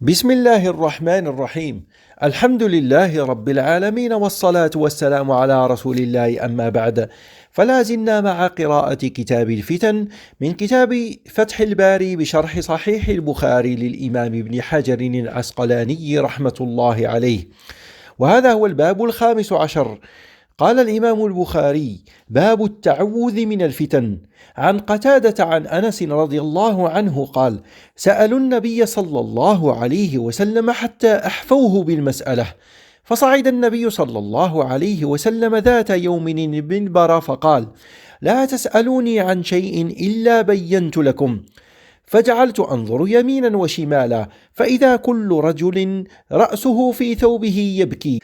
بسم الله الرحمن الرحيم. الحمد لله رب العالمين، والصلاة والسلام على رسول الله، أما بعد. فلا زلنا مع قراءة كتاب الفتن من كتاب فتح الباري بشرح صحيح البخاري للإمام ابن حجر العسقلاني رحمة الله عليه، وهذا هو الباب الخامس عشر. قال الإمام البخاري: باب التعوذ من الفتن. عن قتادة عن أنس رضي الله عنه قال: سألوا النبي صلى الله عليه وسلم حتى أحفوه بالمسألة، فصعد النبي صلى الله عليه وسلم ذات يوم المنبر فقال: لا تسألوني عن شيء إلا بينت لكم. فجعلت أنظر يمينا وشمالا، فإذا كل رجل رأسه في ثوبه يبكي.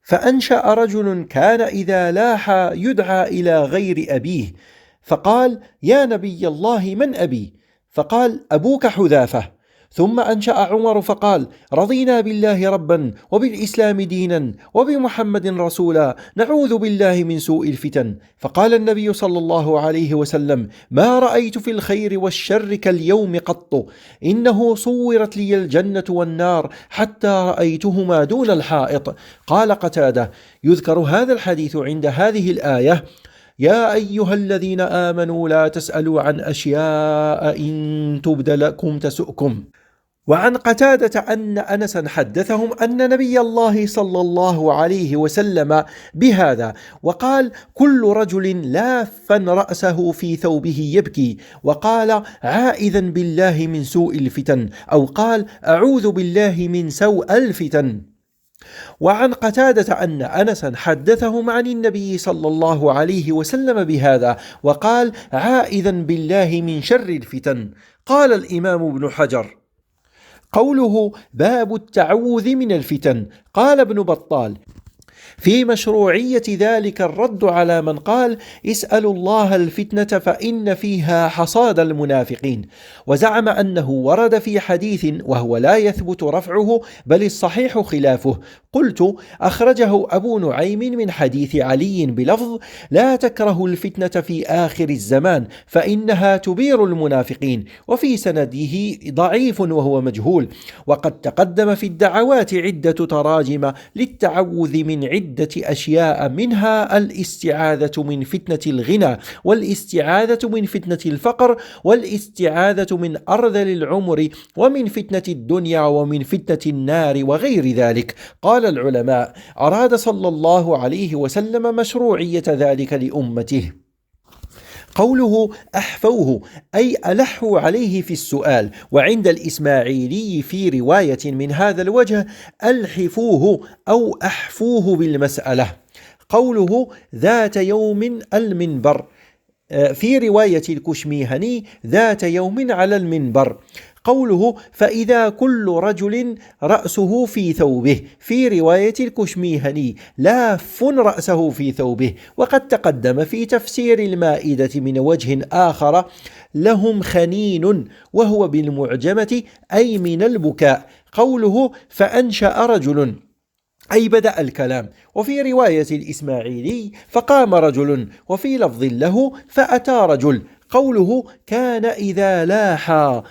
فأنشأ رجل كان إذا لاح يدعى إلى غير أبيه، فقال: يا نبي الله، من أبي؟ فقال: أبوك حذافة. ثم أنشأ عمر فقال: رضينا بالله ربا وبالإسلام دينا وبمحمد رسولا، نعوذ بالله من سوء الفتن. فقال النبي صلى الله عليه وسلم: ما رأيت في الخير والشر كاليوم قط، إنه صورت لي الجنة والنار حتى رأيتهما دون الحائط. قال قتادة: يذكر هذا الحديث عند هذه الآية: يا أيها الذين آمنوا لا تسألوا عن أشياء إن تبد لكم تسؤكم. وعن قتادة أن أنسا حدثهم أن نبي الله صلى الله عليه وسلم بهذا، وقال: كل رجل لافا رأسه في ثوبه يبكي، وقال: عائذا بالله من سوء الفتن، أو قال: أعوذ بالله من سوء الفتن. وعن قتادة أن أنسا حدثهم عن النبي صلى الله عليه وسلم بهذا، وقال: عائذا بالله من شر الفتن. قال الإمام ابن حجر: قوله باب التعوذ من الفتن، قال ابن بطال: في مشروعية ذلك الرد على من قال: اسألوا الله الفتنة فإن فيها حصاد المنافقين، وزعم أنه ورد في حديث وهو لا يثبت رفعه، بل الصحيح خلافه. قلت: أخرجه أبو نعيم من حديث علي بلفظ: لا تكره الفتنة في آخر الزمان فإنها تبير المنافقين، وفي سنده ضعيف وهو مجهول. وقد تقدم في الدعوات عدة تراجم للتعوذ من عدة أشياء، منها الاستعاذة من فتنة الغنى، والاستعاذة من فتنة الفقر، والاستعاذة من أرذل العمر، ومن فتنة الدنيا، ومن فتنة النار، وغير ذلك. قال العلماء: أراد صلى الله عليه وسلم مشروعية ذلك لأمته. قوله أحفوه أي ألحوا عليه في السؤال، وعند الإسماعيلي في رواية من هذا الوجه: ألحفوه أو أحفوه بالمسألة. قوله ذات يوم المنبر، في رواية الكشميهني: ذات يوم على المنبر. قوله فإذا كل رجل رأسه في ثوبه، في رواية الكشميهني: لاف رأسه في ثوبه. وقد تقدم في تفسير المائدة من وجه آخر: لهم خنين، وهو بالمعجمة أي من البكاء. قوله فأنشأ رجل أي بدأ الكلام. وفي رواية الإسماعيلي: فقام رجل، وفي لفظ له: فأتى رجل. قوله كان إذا لاحا،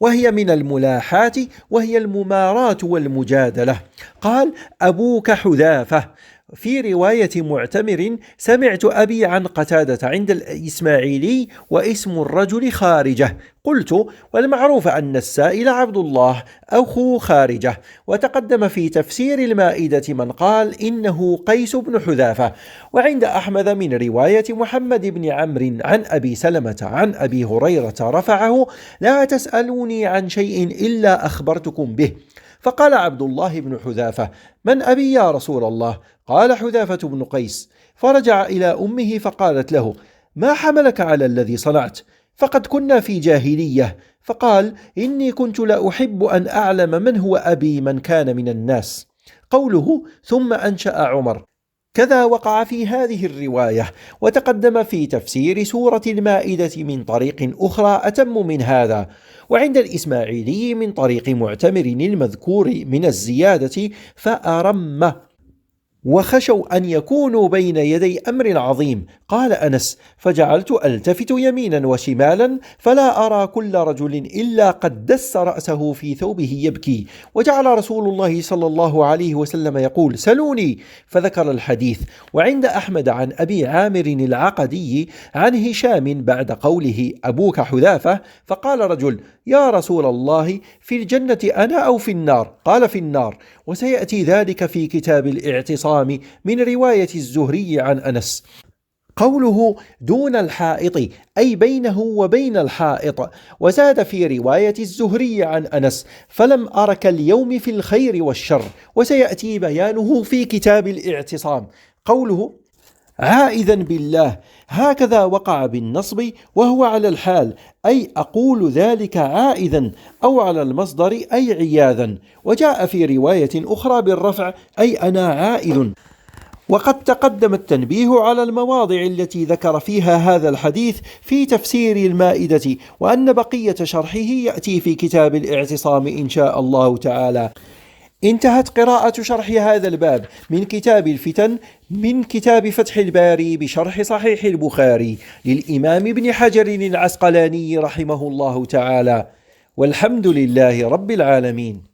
وهي من الملاحات، وهي المماراة والمجادلة. قال: أبوك حذافة. في رواية معتمر: سمعت أبي عن قتادة. عند الإسماعيلي: واسم الرجل خارجة. قلت: والمعروف أن السائل عبد الله أخو خارجة. وتقدم في تفسير المائدة من قال إنه قيس بن حذافة. وعند أحمد من رواية محمد بن عمرو عن أبي سلمة عن أبي هريرة رفعه: لا تسألوني عن شيء إلا أخبرتكم به. فقال عبد الله بن حذافة: من أبي يا رسول الله؟ قال: حذافة بن قيس. فرجع إلى أمه فقالت له: ما حملك على الذي صنعت؟ فقد كنا في جاهلية. فقال: إني كنت لا أحب أن أعلم من هو أبي من كان من الناس. قوله ثم أنشأ عمر، كذا وقع في هذه الرواية. وتقدم في تفسير سورة المائدة من طريق أخرى أتم من هذا. وعند الإسماعيلي من طريق معتمر المذكور من الزيادة: فأرم. وخشوا أن يكونوا بين يدي أمر عظيم. قال أنس: فجعلت ألتفت يمينا وشمالا فلا أرى كل رجل إلا قد دس رأسه في ثوبه يبكي، وجعل رسول الله صلى الله عليه وسلم يقول: سلوني، فذكر الحديث. وعند أحمد عن أبي عامر العقدي عن هشام بعد قوله: أبوك حذافة، فقال رجل: يا رسول الله، في الجنة أنا أو في النار؟ قال: في النار. وسيأتي ذلك في كتاب الاعتصام من رواية الزهري عن أنس. قوله دون الحائط أي بينه وبين الحائط. وزاد في رواية الزهري عن أنس: فلم أرك اليوم في الخير والشر. وسيأتي بيانه في كتاب الاعتصام. قوله عائذا بالله، هكذا وقع بالنصب وهو على الحال، أي أقول ذلك عائذا، أو على المصدر أي عياذا. وجاء في رواية أخرى بالرفع أي أنا عائذ. وقد تقدم التنبيه على المواضع التي ذكر فيها هذا الحديث في تفسير المائدة، وأن بقية شرحه يأتي في كتاب الاعتصام إن شاء الله تعالى. انتهت قراءة شرح هذا الباب من كتاب الفتن من كتاب فتح الباري بشرح صحيح البخاري للإمام ابن حجر العسقلاني رحمه الله تعالى، والحمد لله رب العالمين.